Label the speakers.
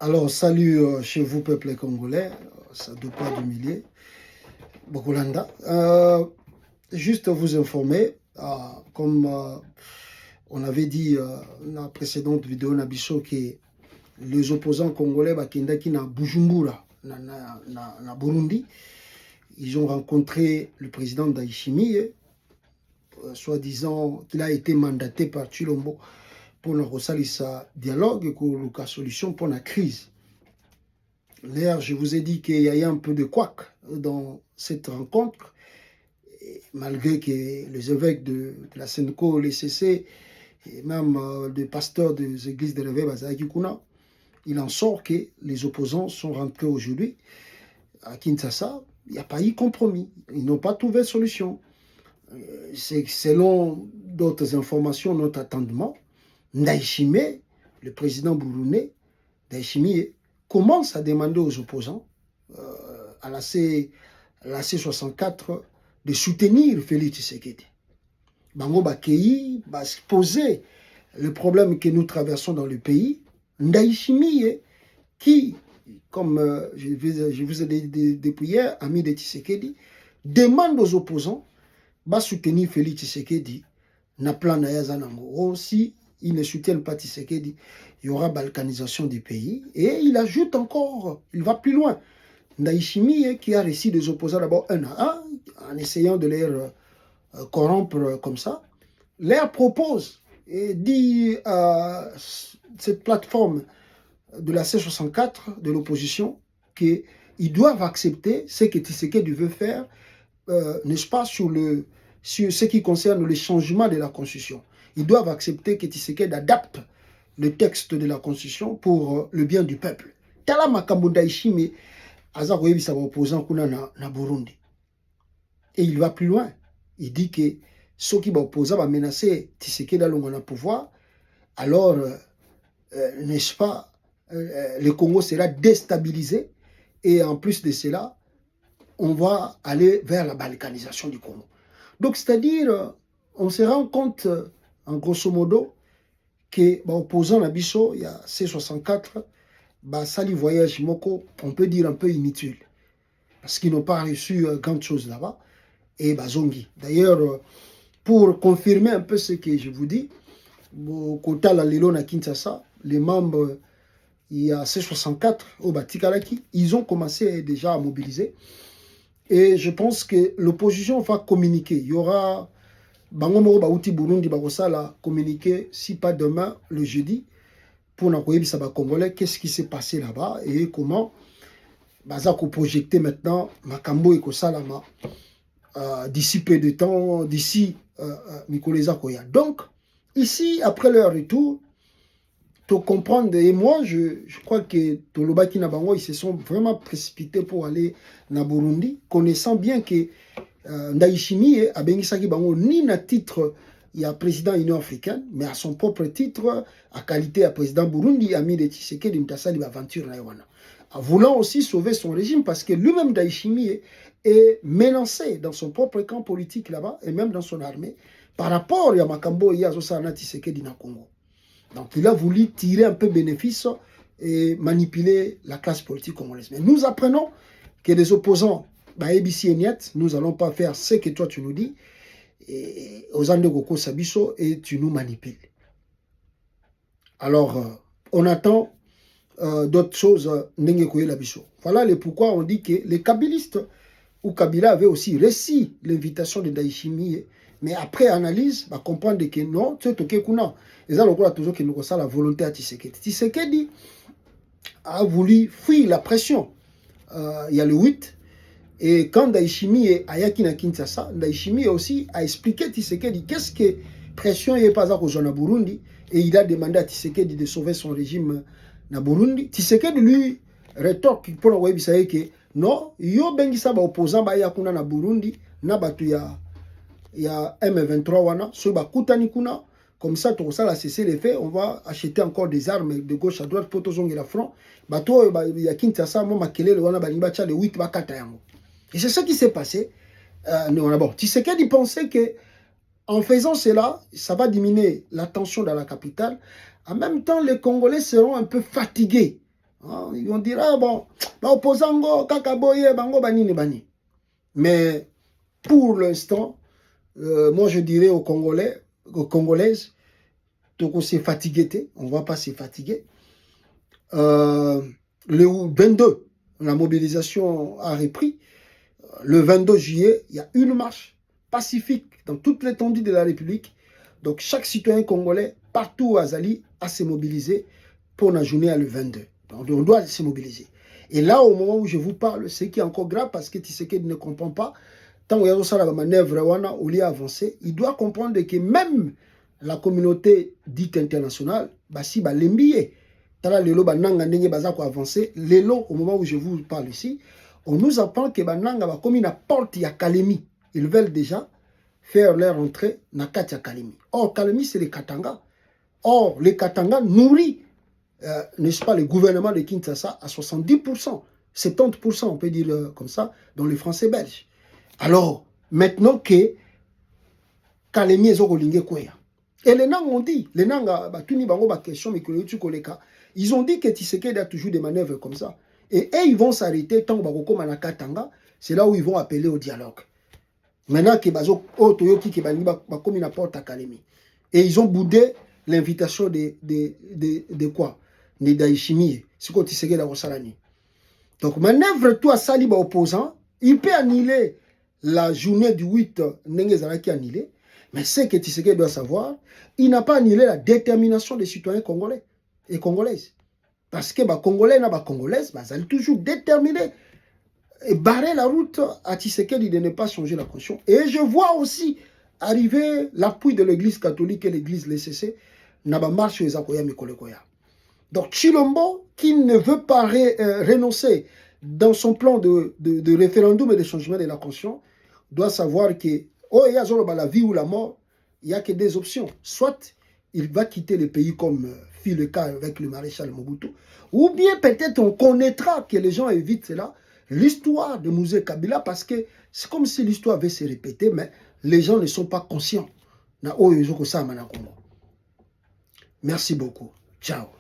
Speaker 1: Alors, salut chez vous, peuple congolais, ça ne doit pas d'humilier. Bokolanda. Juste vous informer, comme on avait dit dans la précédente vidéo, Nabiso, que les opposants congolais, Bakendaki na Bujumbura, na Burundi, ils ont rencontré le président Ndayishimiye, soi-disant qu'il a été mandaté par Chilombo pour le Rosalisa dialogue, pour la solution pour la crise. D'ailleurs, je vous ai dit qu'il y a eu un peu de couac dans cette rencontre, malgré que les évêques de la Senko, les CC, et même des pasteurs des églises de l'évêque Bazakikuna, il en sort que les opposants sont rentrés aujourd'hui à Kinshasa. Il n'y a pas eu compromis. Ils n'ont pas trouvé de solution. C'est selon d'autres informations, notre attendement, Ndayishimiye, le président burundais, Ndayishimiye, commence à demander aux opposants à la C64 de soutenir Félix Tshisekedi. Bango Bakei va poser le problème que nous traversons dans le pays. Ndayishimiye, qui, comme je vous ai dit depuis hier, ami de Tshisekedi, demande aux opposants de soutenir Félix Tshisekedi na plan na Yazanango. Si ils ne soutiennent pas Tshisekedi, il y aura balkanisation du pays. Et il ajoute encore, il va plus loin. Ndayishimiye, qui a réussi des opposants d'abord un à un, en essayant de les corrompre comme ça, leur propose et dit à cette plateforme de la C64, de l'opposition, qu'ils doivent accepter ce que Tshisekedi veut faire, n'est-ce pas, sur ce qui concerne le changement de la Constitution. Ils doivent accepter que Tshisekedi adapte le texte de la Constitution pour le bien du peuple. Tala makambo Ndayishimiye aza koyebisa ba opposant kuna na Burundi. Et il va plus loin. Il dit que ceux qui opposent va menacer Tshisekedi alonga na pouvoir, alors n'est-ce pas, le Congo sera déstabilisé et en plus de cela, on va aller vers la balkanisation du Congo. Donc, c'est-à-dire, on se rend compte, en grosso modo, que opposant à Bisso, il y a C64, sali voyage moko, on peut dire un peu inutile, parce qu'ils n'ont pas reçu grand chose là-bas, et Zongi. D'ailleurs, pour confirmer un peu ce que je vous dis, au Kota la Lelo na Kinshasa, les membres, il y a C64 au Batikalaki, ils ont commencé déjà à mobiliser. Et je pense que l'opposition va communiquer. Il y aura Bango Baouti Burundi Bagosala communiquer, si pas demain, le jeudi, pour n'akoyebi Saba Congolais, qu'est-ce qui s'est passé là-bas et comment Bazako projeter maintenant Makambo et Kosalama d'ici peu de temps, d'ici Mikoleza Koya. Donc, ici, après leur retour, pour comprendre, et moi, je crois que Tolobaki Nabango, ils se sont vraiment précipités pour aller na Burundi, connaissant bien que Ndayishimiye a Bengisaki Bango ni na titre il y a président Union africaine, mais à son propre titre, à qualité à président Burundi, ami de Tshisekedi Mtasali l'aventure na Yawana. Voulant aussi sauver son régime parce que lui-même Ndayishimiye est menacé dans son propre camp politique là-bas et même dans son armée par rapport à Makambo et Yazosana Tshisekedi na Congo. Donc il a voulu tirer un peu bénéfice et manipuler la classe politique congolaise. Mais nous apprenons que les opposants, ABC et Niet, nous n'allons pas faire ce que toi tu nous dis, et aux Andegoko Sabiso, et tu nous manipules. Alors, on attend d'autres choses. Voilà le pourquoi on dit que les kabylistes ou Kabila avaient aussi réussi l'invitation de Ndayishimiye. Mais après analyse, va comprendre que non, c'est ok kuna. Et ça, on toujours que nous avons la volonté à Tshisekedi. Tshisekedi a voulu fuir la pression. Il y a le 8. Et quand Ndayishimiye a yaki na Kinshasa, Ndayishimiye aussi a expliqué à Tshisekedi qu'est-ce que pression n'est pas à na Burundi. Et il a demandé à Tshisekedi de sauver son régime na Burundi. Tshisekedi lui rétorque pour la webissaye que non, yo bengisa ba opposant ba yakuna na Burundi na batu il y a M23 wana, so bakutani kuna, comme ça tout ça la cesser les faits, on va acheter encore des armes de gauche à droite pour tout zongi la front. Bato il y a Kinshasa mo makelele wana balimba cha le 8 bakata yango. Et c'est ce qui s'est passé. Non d'abord, Tshisekedi pensait que en faisant cela, ça va diminuer la tension dans la capitale. En même temps, les Congolais seront un peu fatigués Hein, ils vont dire, ah bon, opposant, kakaboye, bango, banini, bani. Mais pour l'instant, moi je dirais aux Congolais, aux Congolaises, donc on s'est fatigué, on ne va pas se fatiguer. Le 22, la mobilisation a repris. Le 22 juillet, il y a une marche pacifique dans toute l'étendue de la République. Donc chaque citoyen congolais, partout à Zali, a se mobilisé pour la journée à le 22. Donc on doit se mobiliser. Et là, au moment où je vous parle, ce qui est encore grave, parce que Tshisekedi ne comprend pas, tant qu'il y a la manœuvre, au lieu d'avancer, il doit comprendre que même la communauté dite internationale, si l'embillé, lelo bananga ndenge baza ko avancer, lelo au moment où je vous parle ici, on nous apprend que bananga ba comme une porte ya Kalemi, ils veulent déjà faire leur entrée na kati ya Kalemi. Or Kalemi c'est les Katanga. Or les Katanga nourrit n'est-ce pas le gouvernement de Kinshasa à 70%, 70% on peut dire comme ça dans les Français belges. Alors maintenant que Kalemi est au Lingue Kweya. Et les Nang ont dit, les Nang, ils ont dit que Tshisekedi a toujours des manœuvres comme ça. Et eux, ils vont s'arrêter tant que Katanga, c'est là où ils vont appeler au dialogue. Maintenant que et ils ont boudé l'invitation de quoi? De Daishimi. C'est quoi Tshisekedi a Rosalani. Donc, manœuvre toi Saliba opposant, il peut annuler la journée du 8 Nengezaraki annulé. Mais ce que Tshisekedi doit savoir, il n'a pas annulé la détermination des citoyens congolais et congolaises. Parce que les Congolais et les Congolaises, ils sont toujours déterminés et barrer la route à Tshisekedi de ne pas changer la conscience. Et je vois aussi arriver l'appui de l'église catholique et l'église LCC dans la marche des Akoya Mikolekoya. Donc Chilombo, qui ne veut pas renoncer dans son plan de référendum et de changement de la conscience, doit savoir que il y a la vie ou la mort, il n'y a que des options. Soit il va quitter le pays comme fit le cas avec le maréchal Mobutu, ou bien peut-être on connaîtra que les gens évitent cela, l'histoire de Mouzé Kabila, parce que c'est comme si l'histoire avait se répéter, mais les gens ne sont pas conscients. Merci beaucoup. Ciao.